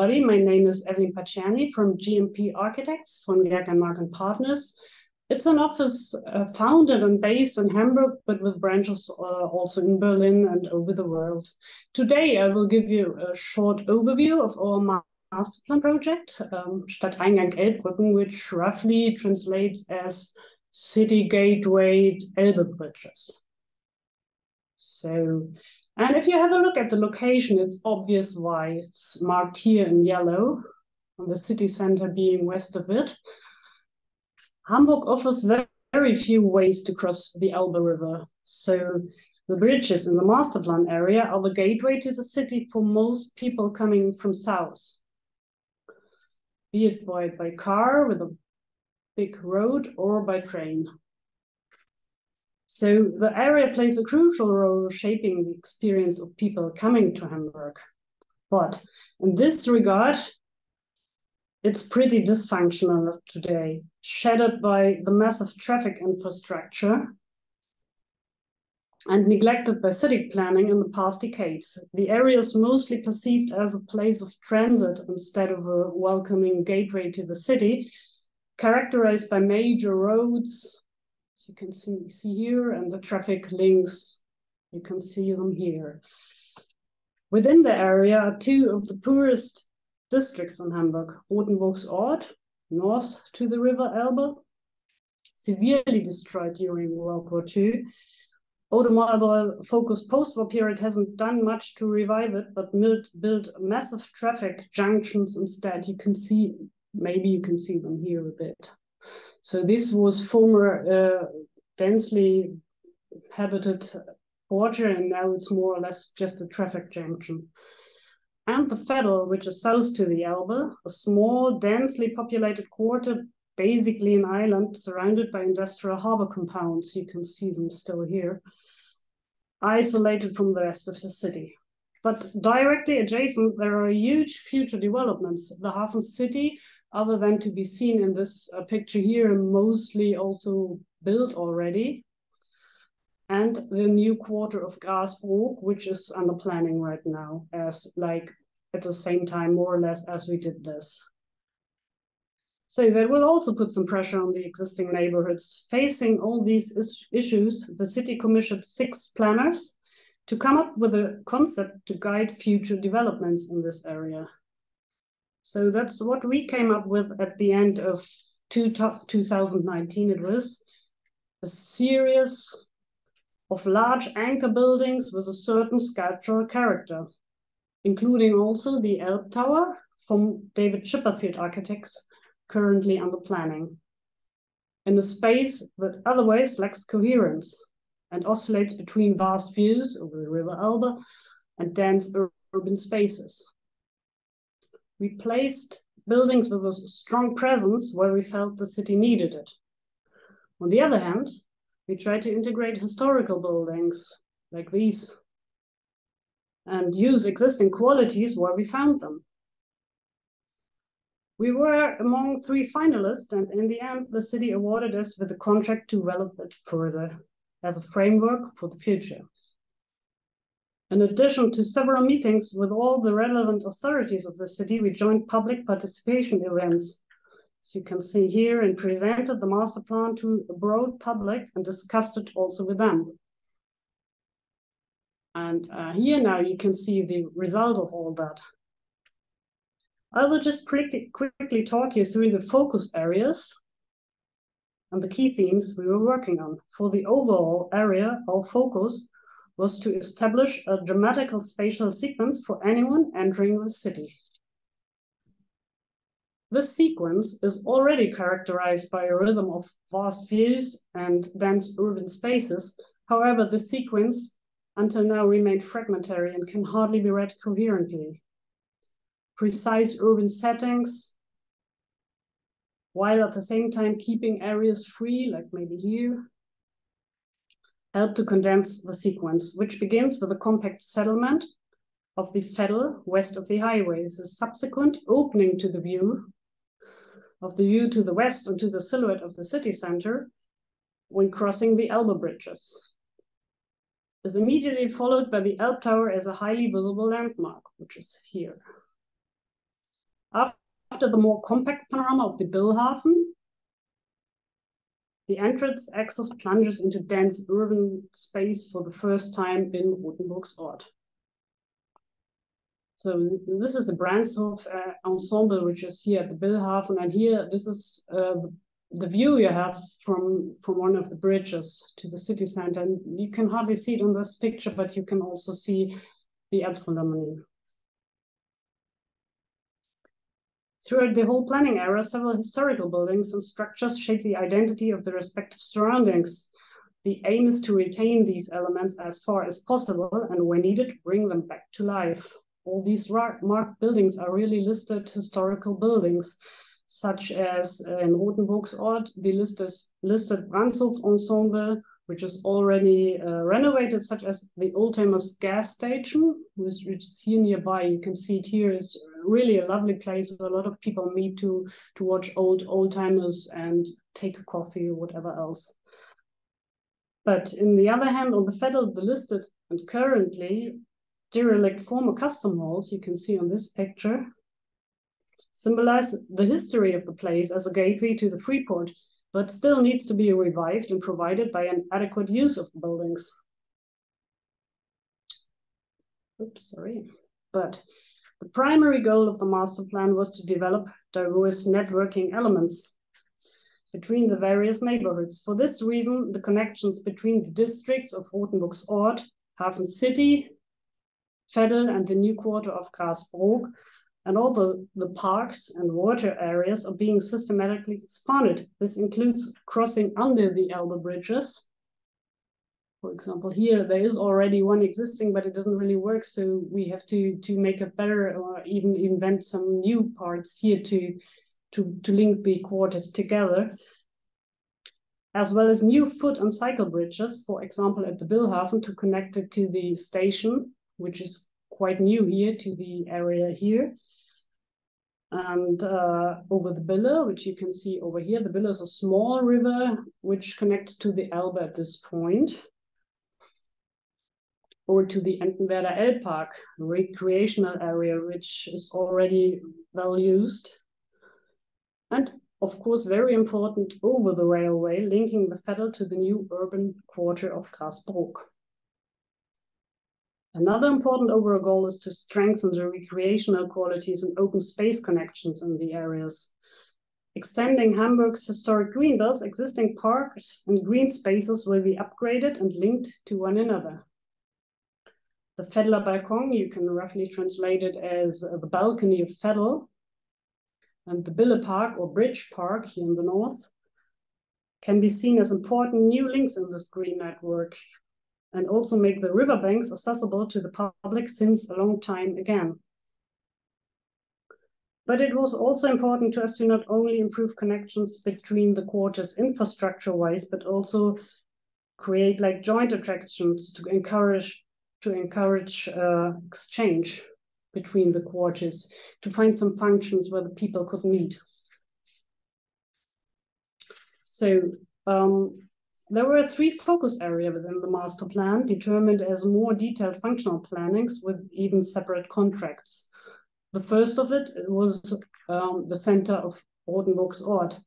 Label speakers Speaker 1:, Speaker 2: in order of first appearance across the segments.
Speaker 1: everybody. My name is Evelyn Pasdzierny from GMP Architects from Gerkan Marg and Partners. It's an office founded and based in Hamburg, but with branches also in Berlin and over the world. Today, I will give you a short overview of our master plan project, Stadteingang Elbbrücken, which roughly translates as City Gateway Elbbrücken. And if you have a look at the location, it's obvious why it's marked here in yellow, on the city center being west of it. Hamburg offers very few ways to cross the Elbe River. So the bridges in the master plan area are the gateway to the city for most people coming from south, be it by car with a big road or by train. So the area plays a crucial role shaping the experience of people coming to Hamburg. But in this regard, it's pretty dysfunctional today, shattered by the massive traffic infrastructure and neglected by city planning in the past decades. The area is mostly perceived as a place of transit instead of a welcoming gateway to the city, characterized by major roads, as you can see here, and the traffic links, you can see them here. Within the area are two of the poorest districts in Hamburg, Rotenburgsort, north to the river Elbe, severely destroyed during World War II. Automobile-focused post-war period hasn't done much to revive it, but built massive traffic junctions instead. Maybe you can see them here a bit. So this was former densely habited quarter, and now it's more or less just a traffic junction. And the Veddel, which is south to the Elbe, a small, densely populated quarter, basically an island surrounded by industrial harbor compounds. You can see them still here, isolated from the rest of the city. But directly adjacent, there are huge future developments. The Hafen City, other than to be seen in this picture here, mostly also built already. And the new quarter of Grasbrook, which is under planning right now, as like at the same time, more or less, as we did this. So that will also put some pressure on the existing neighborhoods. Facing all these issues, the city commissioned 6 planners to come up with a concept to guide future developments in this area. So that's what we came up with at the end of 2019. It was a series of large anchor buildings with a certain sculptural character, including also the Elb Tower from David Chipperfield Architects, currently under planning, in a space that otherwise lacks coherence and oscillates between vast views over the River Elbe and dense urban spaces. We placed buildings with a strong presence where we felt the city needed it. On the other hand, we tried to integrate historical buildings like these and use existing qualities where we found them. We were among 3 finalists, and in the end, the city awarded us with a contract to develop it further as a framework for the future. In addition to several meetings with all the relevant authorities of the city, we joined public participation events, as you can see here, and presented the master plan to a broad public and discussed it also with them. And here now you can see the result of all that. I will just quickly talk you through the focus areas and the key themes we were working on. For the overall area, our focus was to establish a dramatical spatial sequence for anyone entering the city. This sequence is already characterized by a rhythm of vast views and dense urban spaces. However, the sequence until now remained fragmentary and can hardly be read coherently. Precise urban settings, while at the same time keeping areas free, like maybe here, help to condense the sequence, which begins with a compact settlement of the Veddel west of the highways, a subsequent opening to the view to the west and to the silhouette of the city center when crossing the Elbe bridges. Is immediately followed by the Elb Tower as a highly visible landmark, which is here. After the more compact panorama of the Billhafen, the entrance access plunges into dense urban space for the first time in Rothenburg's Ort. So this is a Brandshof ensemble, which is here at the Billhafen, and here this is the view you have from one of the bridges to the city center. And you can hardly see it on this picture, but you can also see the Elbphilharmonie. Throughout the whole planning era, several historical buildings and structures shape the identity of the respective surroundings. The aim is to retain these elements as far as possible, and when needed, bring them back to life. All these marked buildings are really listed historical buildings, such as in Rothenburg's Ort, the listed Brandshof ensemble, which is already renovated, such as the Oldtimers gas station, which is here nearby. You can see it here is really a lovely place where a lot of people meet to watch old-timers and take a coffee or whatever else. But in the other hand, on the Vettel, the listed and currently derelict former custom halls, you can see on this picture, symbolize the history of the place as a gateway to the Freeport, but still needs to be revived and provided by an adequate use of the buildings. Oops, sorry. But the primary goal of the master plan was to develop diverse networking elements between the various neighborhoods. For this reason, the connections between the districts of Rothenburg's Ort, Hafen City, Vettel, and the new quarter of Grasbrook, and all the parks and water areas are being systematically expanded. This includes crossing under the Elbe bridges. For example, here there is already one existing, but it doesn't really work, so we have to make it better or even invent some new parts here to link the quarters together, as well as new foot and cycle bridges, for example, at the Billhafen to connect it to the station, which is quite new here, to the area here. And over the Bille, which you can see over here, the Bille is a small river which connects to the Elbe at this point, or to the Entenwerder Elbpark recreational area, which is already well used. And of course, very important, over the railway, linking the Vettel to the new urban quarter of Grasbrook. Another important overall goal is to strengthen the recreational qualities and open space connections in the areas. Extending Hamburg's historic green belts, existing parks and green spaces will be upgraded and linked to one another. The Vetteler Balkon, you can roughly translate it as the balcony of Vettel, and the Bille Park or Bridge Park here in the north can be seen as important new links in this green network, and also make the riverbanks accessible to the public since a long time again. But it was also important to us to not only improve connections between the quarters infrastructure-wise, but also create like joint attractions to encourage exchange between the quarters, to find some functions where the people could meet. So there were 3 focus areas within the master plan, determined as more detailed functional plannings with even separate contracts. The first of it was the center of Rothenburg's Ort.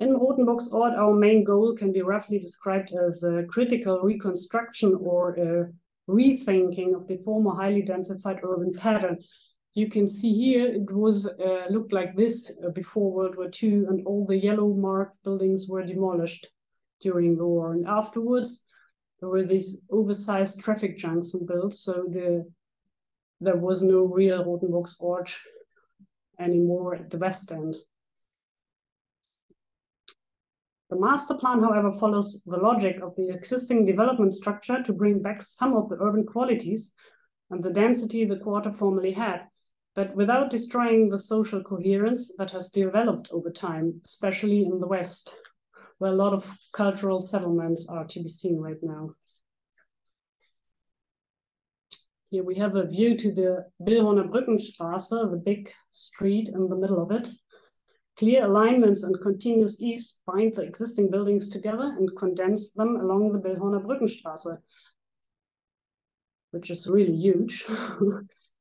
Speaker 1: In Rothenburg's Ort, our main goal can be roughly described as a critical reconstruction or a rethinking of the former highly densified urban pattern. You can see here it was looked like this before World War II, and all the yellow marked buildings were demolished during the war. And afterwards, there were these oversized traffic junction built, so there was no real Rothenburg's Ort anymore at the west end. The master plan, however, follows the logic of the existing development structure to bring back some of the urban qualities and the density the quarter formerly had, but without destroying the social coherence that has developed over time, especially in the West, where a lot of cultural settlements are to be seen right now. Here we have a view to the Billhorner Brückenstraße, the big street in the middle of it. Clear alignments and continuous eaves bind the existing buildings together and condense them along the Billhorner Brückenstraße. which is really huge,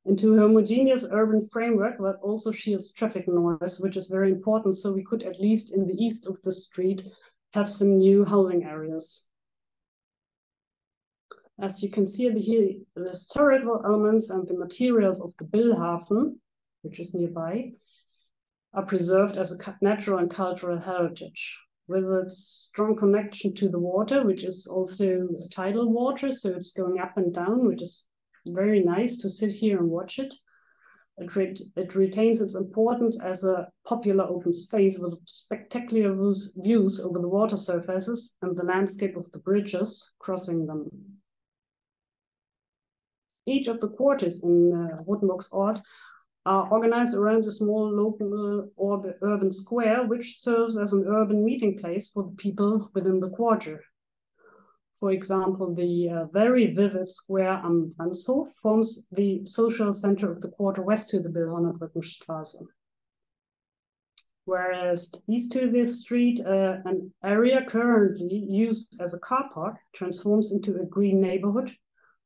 Speaker 1: into a homogeneous urban framework that also shields traffic noise, which is very important. So we could, at least in the east of the street, have some new housing areas. As you can see here, the historical elements and the materials of the Billhafen, which is nearby, are preserved as a natural and cultural heritage, with a strong connection to the water, which is also tidal water, so it's going up and down, which is very nice to sit here and watch it. It retains its importance as a popular open space with spectacular views over the water surfaces and the landscape of the bridges crossing them. Each of the quarters in Rotenburg's Ort are organized around a small local urban square, which serves as an urban meeting place for the people within the quarter. For example, the very vivid square am Bahnhof forms the social center of the quarter west to the Billhornerbrückenstraße. Whereas east to this street, an area currently used as a car park transforms into a green neighborhood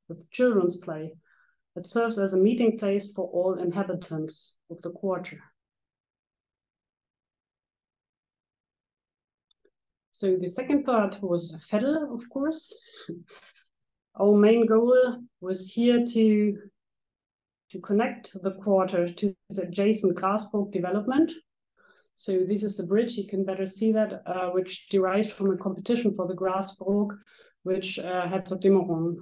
Speaker 1: with children's play. It serves as a meeting place for all inhabitants of the quarter. So the second part was Veddel, of course. Our main goal was here to connect the quarter to the adjacent Grasburg development. So this is the bridge, you can better see that, which derives from a competition for the Grasburg, which Herzog Dimmeron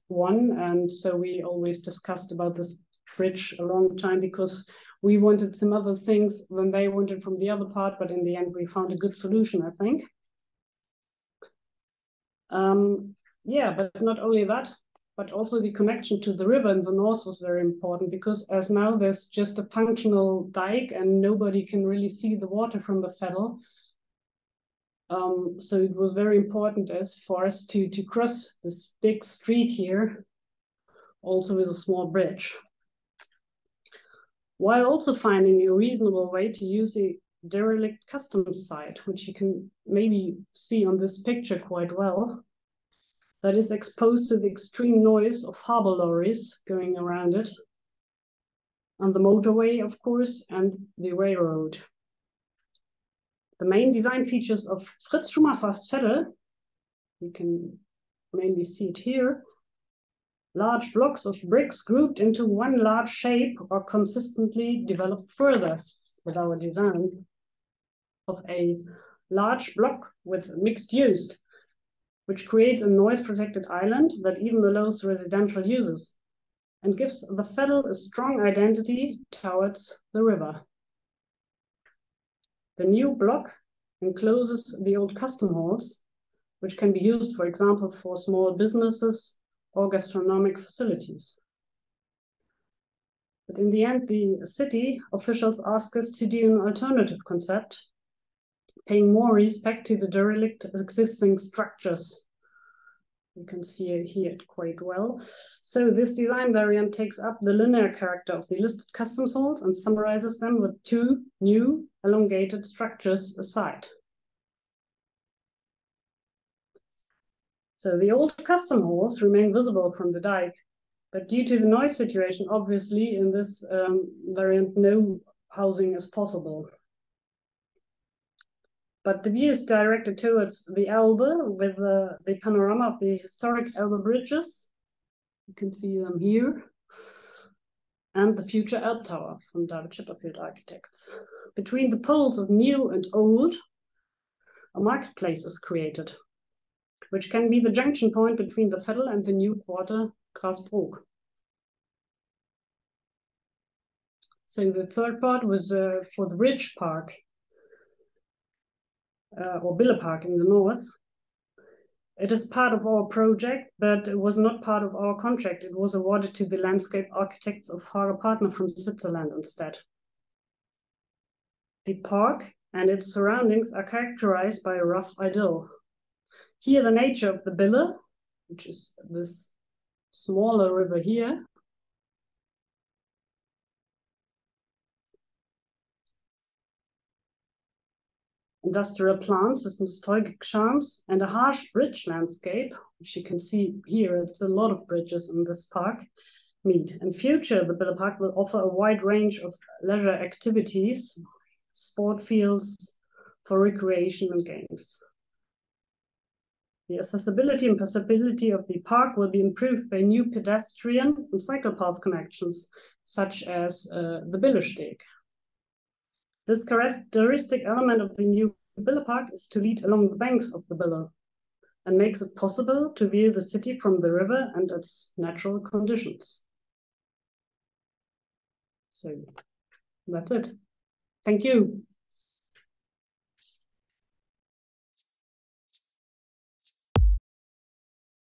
Speaker 1: won. And so we always discussed about this bridge a long time, because we wanted some other things than they wanted from the other part, but in the end we found a good solution, I think. Yeah, but not only that, but also the connection to the river in the north was very important, because as now there's just a functional dike and nobody can really see the water from the Veddel. So it was very important for us to cross this big street here, also with a small bridge, while also finding a reasonable way to use a derelict customs site, which you can maybe see on this picture quite well, that is exposed to the extreme noise of harbor lorries going around it, and the motorway, of course, and the railroad. The main design features of Fritz-Schumacher's Veddel, you can mainly see it here, large blocks of bricks grouped into one large shape are consistently developed further with our design of a large block with mixed use, which creates a noise-protected island that even allows residential uses and gives the Veddel a strong identity towards the river. The new block encloses the old custom halls, which can be used, for example, for small businesses or gastronomic facilities. But in the end, the city officials asked us to do an alternative concept, paying more respect to the derelict existing structures. You can see it here quite well. So this design variant takes up the linear character of the listed customs halls and summarizes them with two new elongated structures aside. So the old custom halls remain visible from the dike, but due to the noise situation, obviously in this variant, no housing is possible. But the view is directed towards the Elbe with the panorama of the historic Elbe bridges. You can see them here. And the future Elb Tower from David Chipperfield Architects. Between the poles of new and old, a marketplace is created, which can be the junction point between the Veddel and the new quarter Grasbrook. So the third part was for the Bridge Park, or Bille Park in the north. It is part of our project, but it was not part of our contract. It was awarded to the landscape architects of Hager Partner from Switzerland instead. The park and its surroundings are characterized by a rough idyll. Here, the nature of the Bille, which is this smaller river here, industrial plants with nostalgic charms, and a harsh bridge landscape, which you can see here, it's a lot of bridges in this park, meet. In future, the Bille Park will offer a wide range of leisure activities, sport fields for recreation and games. The accessibility and passability of the park will be improved by new pedestrian and cycle path connections, such as the Billesteg. This characteristic element of the new Bille Park is to lead along the banks of the Bille and makes it possible to view the city from the river and its natural conditions. So that's it. Thank you.